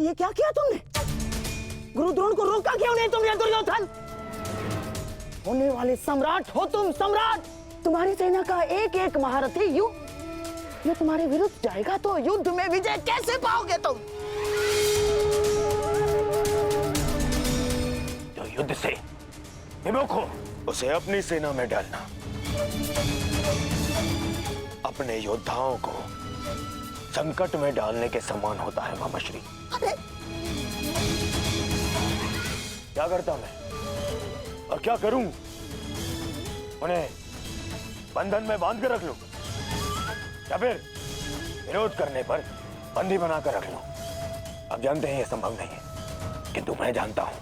ये क्या किया तुमने? गुरु द्रोण को रोका क्यों नहीं तुमने दुर्योधन? होने वाले सम्राट हो तुम, सम्राट। तुम्हारी सेना का एक एक महारथी ये तुम्हारे विरुद्ध जाएगा तो युद्ध में विजय कैसे पाओगे तुम? जो युद्ध से विमुख हो उसे अपनी सेना में डालना। अपने योद्धाओं को संकट में डालने के समान होता है मामाश्री। अरे क्या करता मैं और क्या करूं? उन्हें बंधन में बांध कर रख लूं या फिर विरोध करने पर बंदी बनाकर रख लूं? आप जानते हैं यह संभव नहीं है, किंतु मैं जानता हूं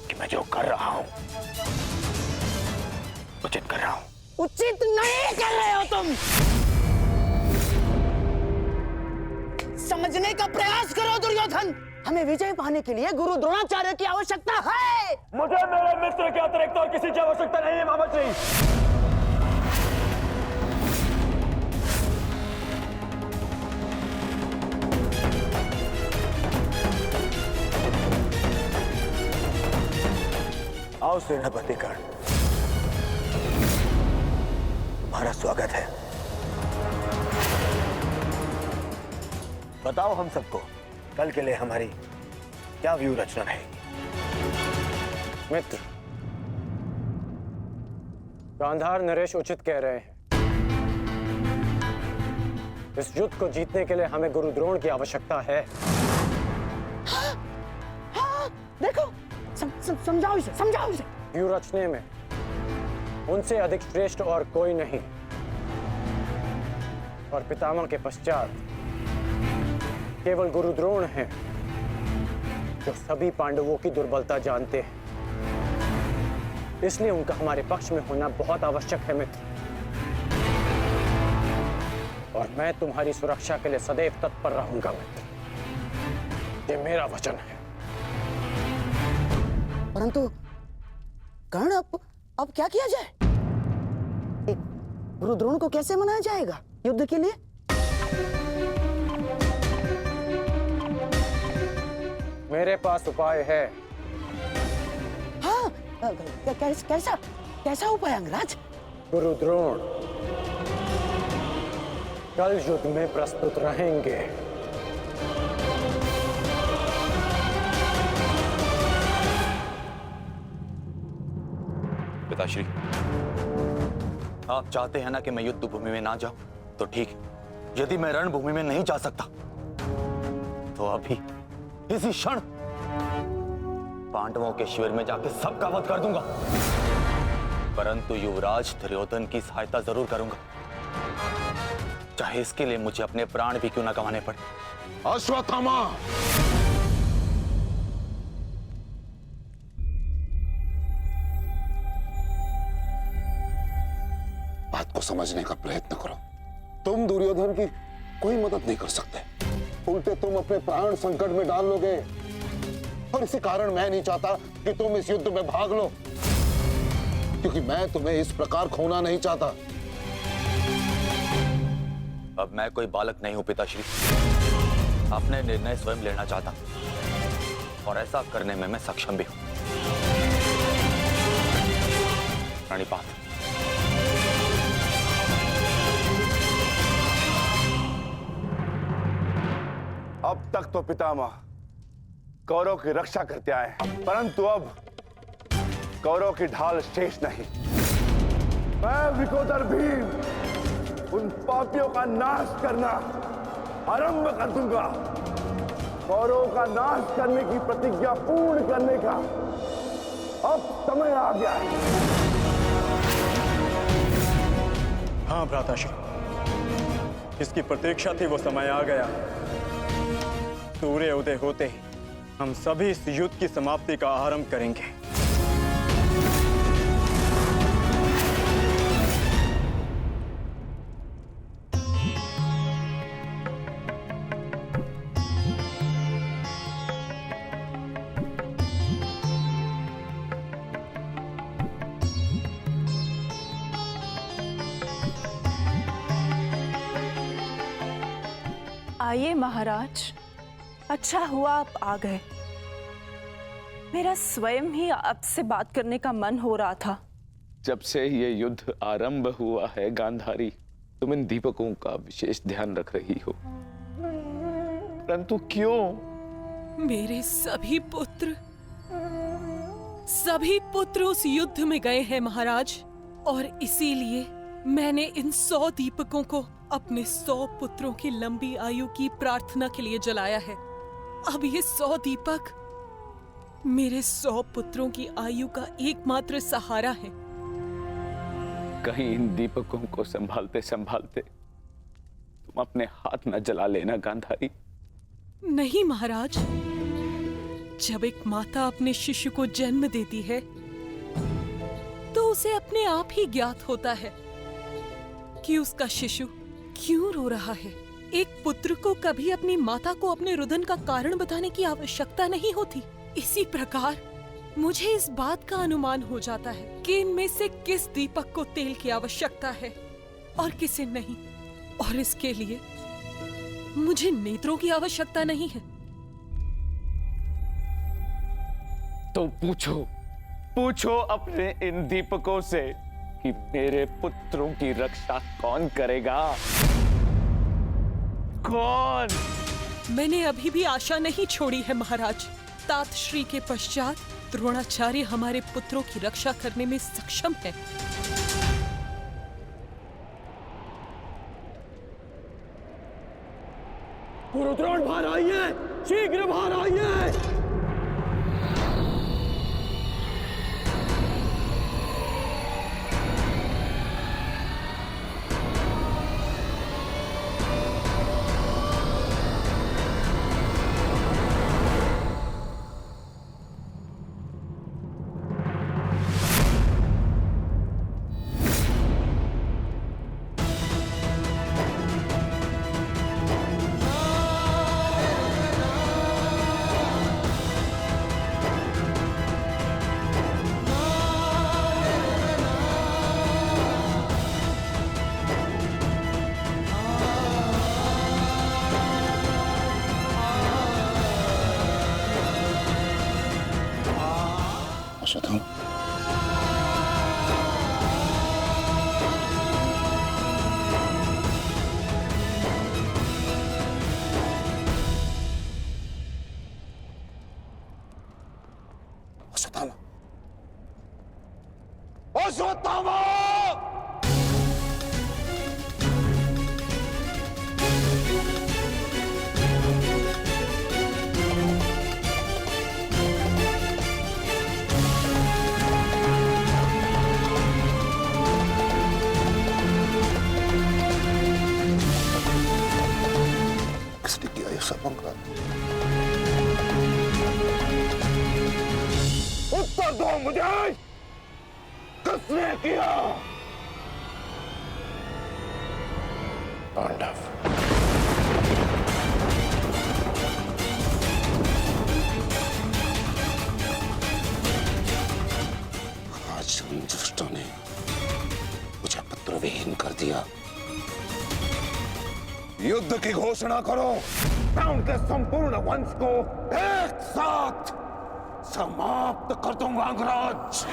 कि मैं जो कर रहा हूं उचित कर रहा हूं। उचित नहीं कर रहे हो तुम। समझने का प्रयास करो दुर्योधन। हमें विजय पाने के लिए गुरु द्रोणाचार्य की आवश्यकता है। मुझे मेरे मित्र के अतिरिक्त और किसी की आवश्यकता नहीं है मामाश्री। आओ सेनापति कर्ण, तुम्हारा स्वागत है। बताओ हम सबको कल के लिए हमारी क्या व्यू रचना रहेगी? मित्र, गांधार नरेश उचित कह रहे हैं। इस युद्ध को जीतने के लिए हमें गुरु द्रोण की आवश्यकता है। हाँ, देखो समझाओ इसे, समझाओ इसे। व्यू रचने में उनसे अधिक श्रेष्ठ और कोई नहीं, और पितामह के पश्चात केवल गुरु द्रोण हैं जो सभी पांडवों की दुर्बलता जानते हैं। इसलिए उनका हमारे पक्ष में होना बहुत आवश्यक है मित्र। और मैं तुम्हारी सुरक्षा के लिए सदैव तत्पर रहूंगा मित्र, ये मेरा वचन है। परंतु कर्ण, अब क्या किया जाए? गुरु द्रोण को कैसे मनाया जाएगा युद्ध के लिए? मेरे पास उपाय है। हाँ, कैसा उपाय अंगराज? गुरु द्रोण कल युद्ध में प्रस्तुत रहेंगे। पिताश्री, आप चाहते हैं ना कि मैं युद्ध भूमि में ना जाऊं, तो ठीक है। यदि मैं रणभूमि में नहीं जा सकता तो अभी इसी क्षण पांडवों के शिविर में जाकर सबका वध कर दूंगा। परंतु युवराज दुर्योधन की सहायता जरूर करूंगा, चाहे इसके लिए मुझे अपने प्राण भी क्यों ना गंवाने पड़े। अश्वत्थामा, बात को समझने का प्रयत्न करो। तुम दुर्योधन की कोई मदद नहीं कर सकते, उल्टे तुम अपने प्राण संकट में डाल लोगे। और इसी कारण मैं नहीं चाहता कि तुम इस युद्ध में भाग लो, क्योंकि मैं तुम्हें इस प्रकार खोना नहीं चाहता। अब मैं कोई बालक नहीं हूं पिताश्री, अपने निर्णय स्वयं लेना चाहता और ऐसा करने में मैं सक्षम भी हूं। प्रणिपात। अब तक तो पितामह कौरव की रक्षा करते आए, परंतु अब कौरव की ढाल शेष नहीं। मैं विकोदर भीम उन पापियों का नाश करना आरंभ कर दूंगा। कौरव का नाश करने की प्रतिज्ञा पूर्ण करने का अब समय आ गया है। हाँ भ्राताश्री, इसकी प्रतीक्षा थी, वो समय आ गया। सूर्य उदय होते ही हम सभी इस युद्ध की समाप्ति का आरंभ करेंगे। आइए महाराज, अच्छा हुआ आप आ गए। मेरा स्वयं ही आपसे बात करने का मन हो रहा था। जब से ये युद्ध आरंभ हुआ है गांधारी, तुम इन दीपकों का विशेष ध्यान रख रही हो, परंतु क्यों? मेरे सभी पुत्र उस युद्ध में गए हैं महाराज, और इसीलिए मैंने इन 100 दीपकों को अपने 100 पुत्रों की लंबी आयु की प्रार्थना के लिए जलाया है। अब ये 100 दीपक मेरे 100 पुत्रों की आयु का एकमात्र सहारा है। कहीं इन दीपकों को संभालते संभालते तुम अपने हाथ न जला लेना गांधारी। नहीं महाराज, जब एक माता अपने शिशु को जन्म देती है तो उसे अपने आप ही ज्ञात होता है कि उसका शिशु क्यों रो रहा है। एक पुत्र को कभी अपनी माता को अपने रुदन का कारण बताने की आवश्यकता नहीं होती। इसी प्रकार मुझे इस बात का अनुमान हो जाता है कि इनमें से किस दीपक को तेल की आवश्यकता है और किसे नहीं, और इसके लिए मुझे नेत्रों की आवश्यकता नहीं है। तो पूछो अपने इन दीपकों से कि मेरे पुत्रों की रक्षा कौन करेगा? कौन? मैंने अभी भी आशा नहीं छोड़ी है महाराज। तात श्री के पश्चात द्रोणाचार्य हमारे पुत्रों की रक्षा करने में सक्षम है। गुरु द्रोण बाहर आइए, शीघ्र बाहर आइए। अश्वत्थामा, अश्वत्थामा, अश्वत्थामा! किसने किया ये सब पंगा? उत्तर दो मुझे, किसने किया? पांडव। आज उन दुष्टों ने मुझे पुत्रविहीन कर दिया। युद्ध की घोषणा करो, मैं उनके संपूर्ण वंश को एक साथ समाप्त कर दूंगा अंगराज।